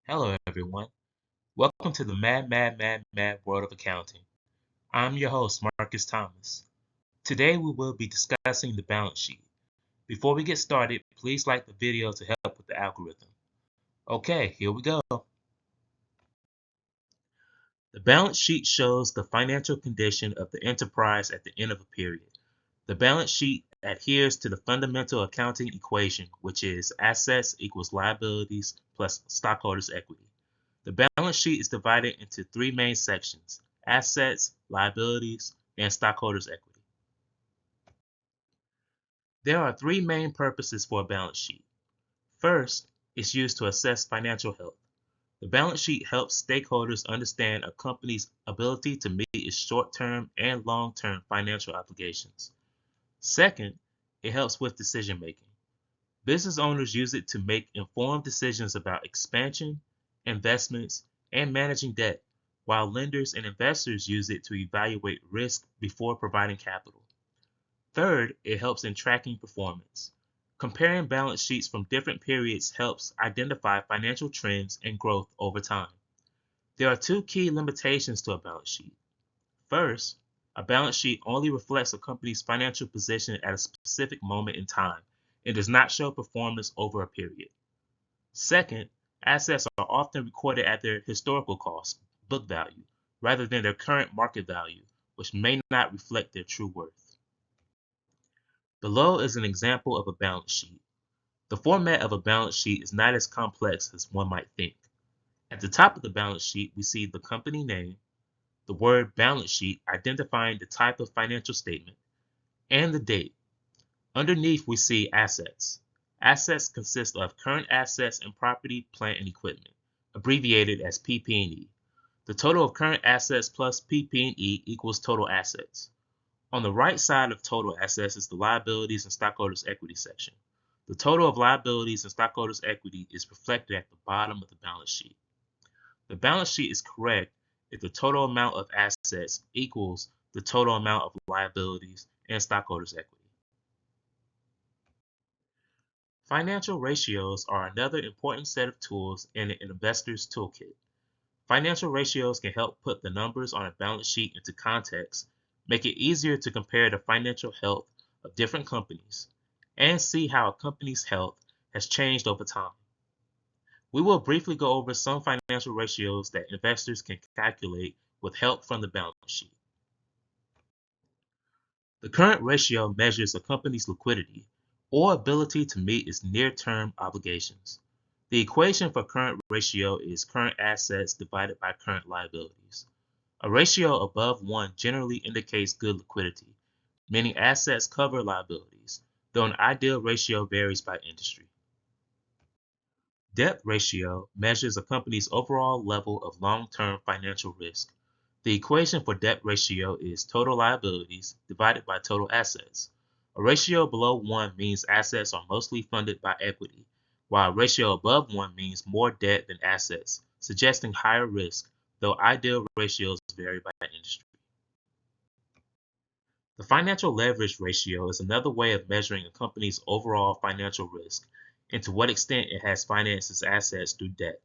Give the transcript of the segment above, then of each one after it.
Hello, everyone. Welcome to the mad world of accounting. I'm your host, Marcus Thomas. Today, we will be discussing the balance sheet. Before we get started, please like the video to help with the algorithm. Okay, here we go. The balance sheet shows the financial condition of the enterprise at the end of a period. The balance sheet adheres to the fundamental accounting equation, which is assets equals liabilities plus stockholders' equity. The balance sheet is divided into three main sections: assets, liabilities, and stockholders' equity. There are three main purposes for a balance sheet. First, it's used to assess financial health. The balance sheet helps stakeholders understand a company's ability to meet its short-term and long-term financial obligations. Second, it helps with decision making. Business owners use it to make informed decisions about expansion, investments, and managing debt, while lenders and investors use it to evaluate risk before providing capital. Third, it helps in tracking performance. Comparing balance sheets from different periods helps identify financial trends and growth over time. There are two key limitations to a balance sheet. First, a balance sheet only reflects a company's financial position at a specific moment in time and does not show performance over a period. Second, assets are often recorded at their historical cost, book value, rather than their current market value, which may not reflect their true worth. Below is an example of a balance sheet. The format of a balance sheet is not as complex as one might think. At the top of the balance sheet, we see the company name, the word balance sheet identifying the type of financial statement, and the date. Underneath, we see assets. Assets consist of current assets and property, plant, and equipment, abbreviated as PP&E. The total of current assets plus PP&E equals total assets. On the right side of total assets is the liabilities and stockholders' equity section. The total of liabilities and stockholders' equity is reflected at the bottom of the balance sheet. The balance sheet is correct if the total amount of assets equals the total amount of liabilities and stockholders' equity. Financial ratios are another important set of tools in an investor's toolkit. Financial ratios can help put the numbers on a balance sheet into context, make it easier to compare the financial health of different companies, and see how a company's health has changed over time. We will briefly go over some financial ratios that investors can calculate with help from the balance sheet. The current ratio measures a company's liquidity or ability to meet its near-term obligations. The equation for current ratio is current assets divided by current liabilities. A ratio above 1 generally indicates good liquidity, meaning assets cover liabilities, though an ideal ratio varies by industry. Debt ratio measures a company's overall level of long-term financial risk. The equation for debt ratio is total liabilities divided by total assets. A ratio below 1 means assets are mostly funded by equity, while a ratio above 1 means more debt than assets, suggesting higher risk, though ideal ratios vary by industry. The financial leverage ratio is another way of measuring a company's overall financial risk and to what extent it has financed its assets through debt.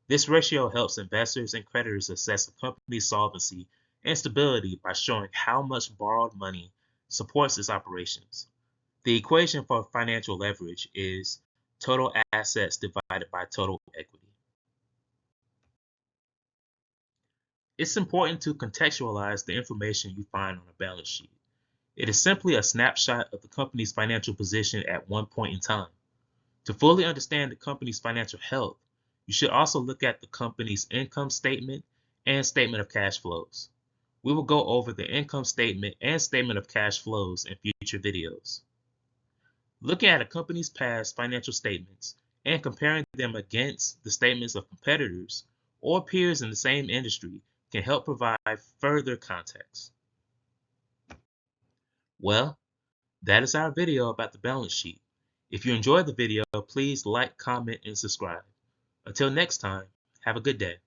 This ratio helps investors and creditors assess a company's solvency and stability by showing how much borrowed money supports its operations. The equation for financial leverage is total assets divided by total equity. It's important to contextualize the information you find on a balance sheet. It is simply a snapshot of the company's financial position at one point in time. To fully understand the company's financial health, you should also look at the company's income statement and statement of cash flows. We will go over the income statement and statement of cash flows in future videos. Looking at a company's past financial statements and comparing them against the statements of competitors or peers in the same industry can help provide further context. Well, that is our video about the balance sheet. If you enjoyed the video, please like, comment, and subscribe. Until next time, have a good day.